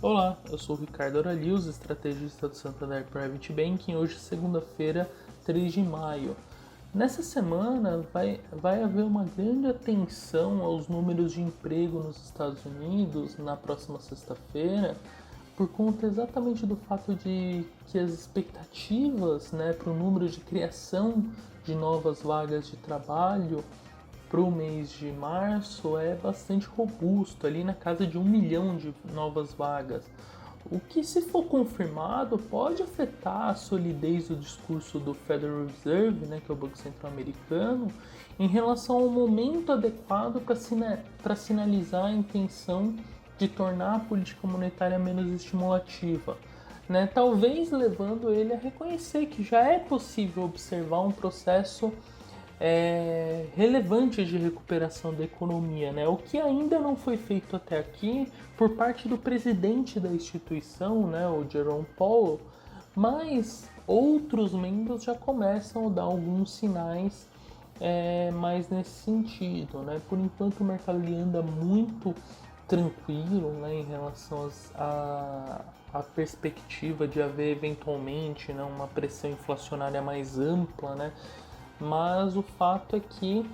Olá, eu sou o Ricardo Aralios, estrategista do Santander Private Banking. Hoje é segunda-feira, 3 de maio. Nessa semana vai haver uma grande atenção aos números de emprego nos Estados Unidos na próxima sexta-feira, por conta exatamente do fato de que as expectativas, para o número de criação de novas vagas de trabalho para o mês de março é bastante robusto, ali na casa de 1 milhão de novas vagas. O que, se for confirmado, pode afetar a solidez do discurso do Federal Reserve, que é o Banco Central Americano, em relação ao momento adequado para sinalizar a intenção de tornar a política monetária menos estimulativa. Talvez levando ele a reconhecer que já é possível observar um processo relevante de recuperação da economia, o que ainda não foi feito até aqui por parte do presidente da instituição, o Jerome Powell, mas outros membros já começam a dar alguns sinais mais nesse sentido. Por enquanto o mercado anda muito tranquilo em relação à perspectiva de haver eventualmente uma pressão inflacionária mais ampla, mas o fato é que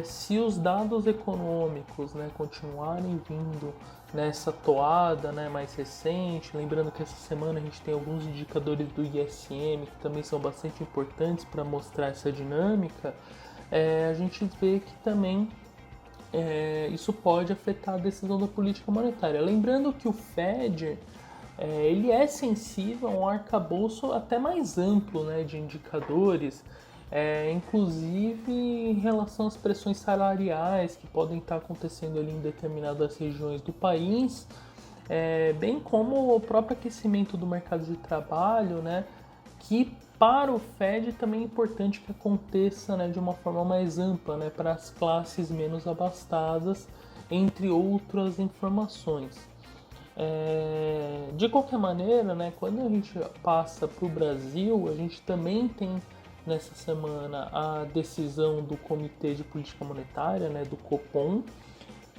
se os dados econômicos continuarem vindo nessa toada mais recente, lembrando que essa semana a gente tem alguns indicadores do ISM que também são bastante importantes para mostrar essa dinâmica, a gente vê que também isso pode afetar a decisão da política monetária. Lembrando que o Fed ele é sensível a um arcabouço até mais amplo de indicadores, inclusive em relação às pressões salariais que podem estar acontecendo ali em determinadas regiões do país, bem como o próprio aquecimento do mercado de trabalho, que para o Fed também é importante que aconteça de uma forma mais ampla, para as classes menos abastadas, entre outras informações. De qualquer maneira, quando a gente passa para o Brasil, a gente também tem nessa semana a decisão do Comitê de Política Monetária, do Copom,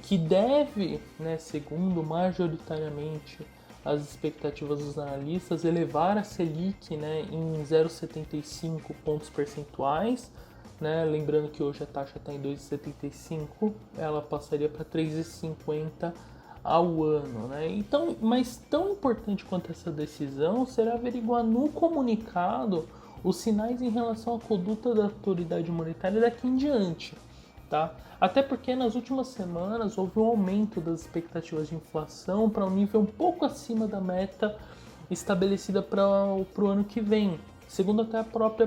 que deve, segundo majoritariamente as expectativas dos analistas, elevar a Selic em 0,75 pontos percentuais. Lembrando que hoje a taxa está em 2,75, ela passaria para 3,50 ao ano. Então, mas tão importante quanto essa decisão será averiguar no comunicado os sinais em relação à conduta da autoridade monetária daqui em diante. Até porque nas últimas semanas houve um aumento das expectativas de inflação para um nível um pouco acima da meta estabelecida para o ano que vem, segundo até a própria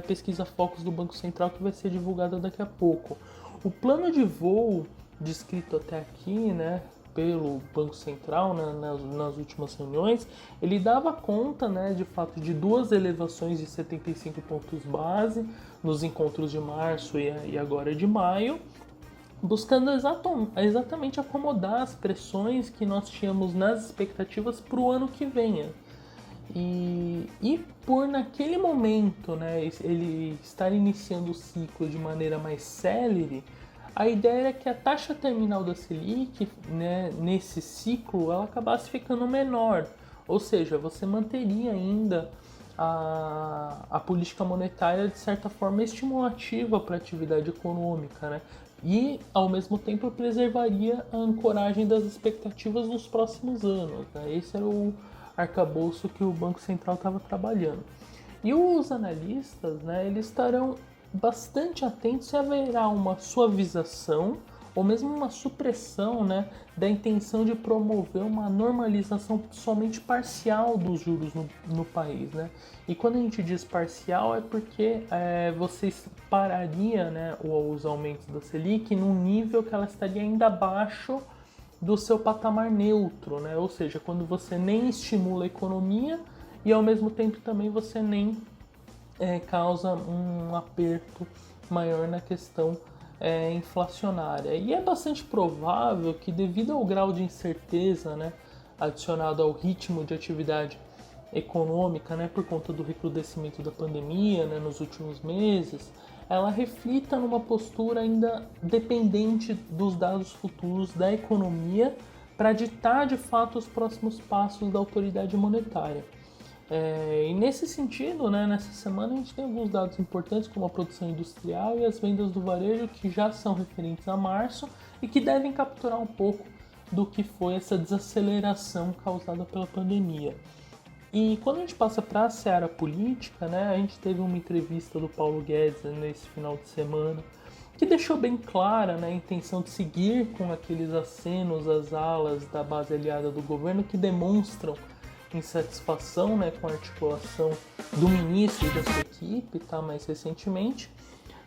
pesquisa Focus do Banco Central, que vai ser divulgada daqui a pouco. O plano de voo descrito até aqui, pelo Banco Central nas últimas reuniões, ele dava conta de fato de duas elevações de 75 pontos base nos encontros de março e agora de maio, buscando exatamente acomodar as pressões que nós tínhamos nas expectativas para o ano que venha. E por naquele momento ele estar iniciando o ciclo de maneira mais célere, a ideia era que a taxa terminal da Selic, nesse ciclo, ela acabasse ficando menor. Ou seja, você manteria ainda a política monetária, de certa forma, estimulativa para a atividade econômica, e, ao mesmo tempo, preservaria a ancoragem das expectativas nos próximos anos. Esse era o arcabouço que o Banco Central estava trabalhando. E os analistas, eles estarão bastante atentos se haverá uma suavização ou mesmo uma supressão da intenção de promover uma normalização somente parcial dos juros no país. E quando a gente diz parcial é porque você pararia os aumentos da Selic num nível que ela estaria ainda abaixo do seu patamar neutro, ou seja, quando você nem estimula a economia e ao mesmo tempo também você nem causa um aperto maior na questão inflacionária. E é bastante provável que, devido ao grau de incerteza adicionado ao ritmo de atividade econômica, por conta do recrudescimento da pandemia nos últimos meses, ela reflita numa postura ainda dependente dos dados futuros da economia, para ditar de fato os próximos passos da autoridade monetária. E nesse sentido, né, nessa semana a gente tem alguns dados importantes como a produção industrial e as vendas do varejo que já são referentes a março e que devem capturar um pouco do que foi essa desaceleração causada pela pandemia. E quando a gente passa para a seara política, né, a gente teve uma entrevista do Paulo Guedes nesse final de semana que deixou bem clara, né, a intenção de seguir com aqueles acenos às alas da base aliada do governo que demonstram insatisfação, né, com a articulação do ministro e da sua equipe, tá, mais recentemente,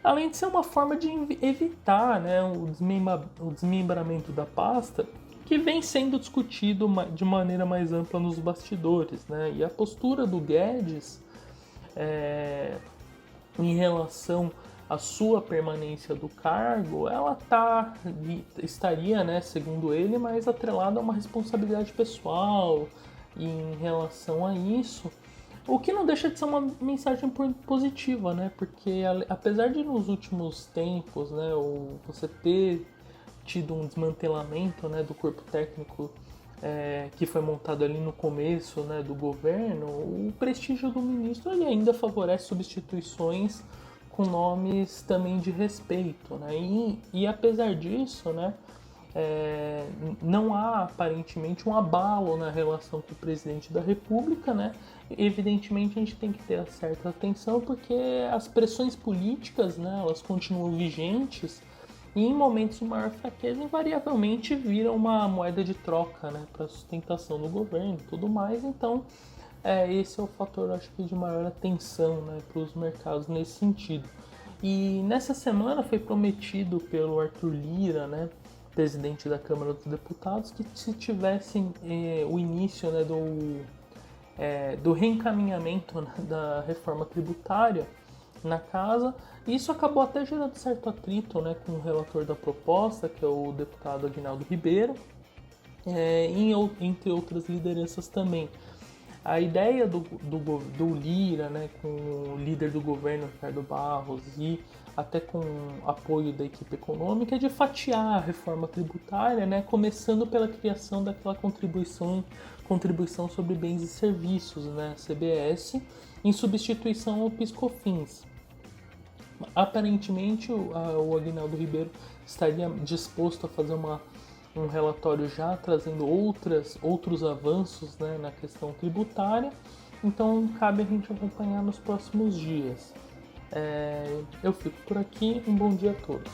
além de ser uma forma de evitar, né, o desmembramento da pasta, que vem sendo discutido de maneira mais ampla nos bastidores, né, e a postura do Guedes em relação à sua permanência do cargo, ela estaria, né, segundo ele, mais atrelada a uma responsabilidade pessoal. E em relação a isso, o que não deixa de ser uma mensagem positiva, né? Porque apesar de nos últimos tempos, né, você ter tido um desmantelamento, né, do corpo técnico que foi montado ali no começo, né, do governo, o prestígio do ministro ele ainda favorece substituições com nomes também de respeito, né? E apesar disso, né, não há aparentemente um abalo na relação com o presidente da República, né? Evidentemente a gente tem que ter certa atenção porque as pressões políticas, né, elas continuam vigentes e em momentos de maior fraqueza invariavelmente viram uma moeda de troca, né, para sustentação do governo e tudo mais. Então esse é o fator, acho que, de maior atenção, né, para os mercados nesse sentido. E nessa semana foi prometido pelo Arthur Lira, né, presidente da Câmara dos Deputados, que se tivessem o início, né, do reencaminhamento, né, da reforma tributária na casa. Isso acabou até gerando certo atrito, né, com o relator da proposta, que é o deputado Aguinaldo Ribeiro, entre outras lideranças também. A ideia do Lira, né, com o líder do governo, Ricardo Barros, e até com apoio da equipe econômica, é de fatiar a reforma tributária, né, começando pela criação daquela contribuição sobre bens e serviços, né, CBS, em substituição ao PIS/COFINS. Aparentemente, o Aguinaldo Ribeiro estaria disposto a fazer um relatório já trazendo outros avanços, né, na questão tributária, então cabe a gente acompanhar nos próximos dias. Eu fico por aqui, um bom dia a todos.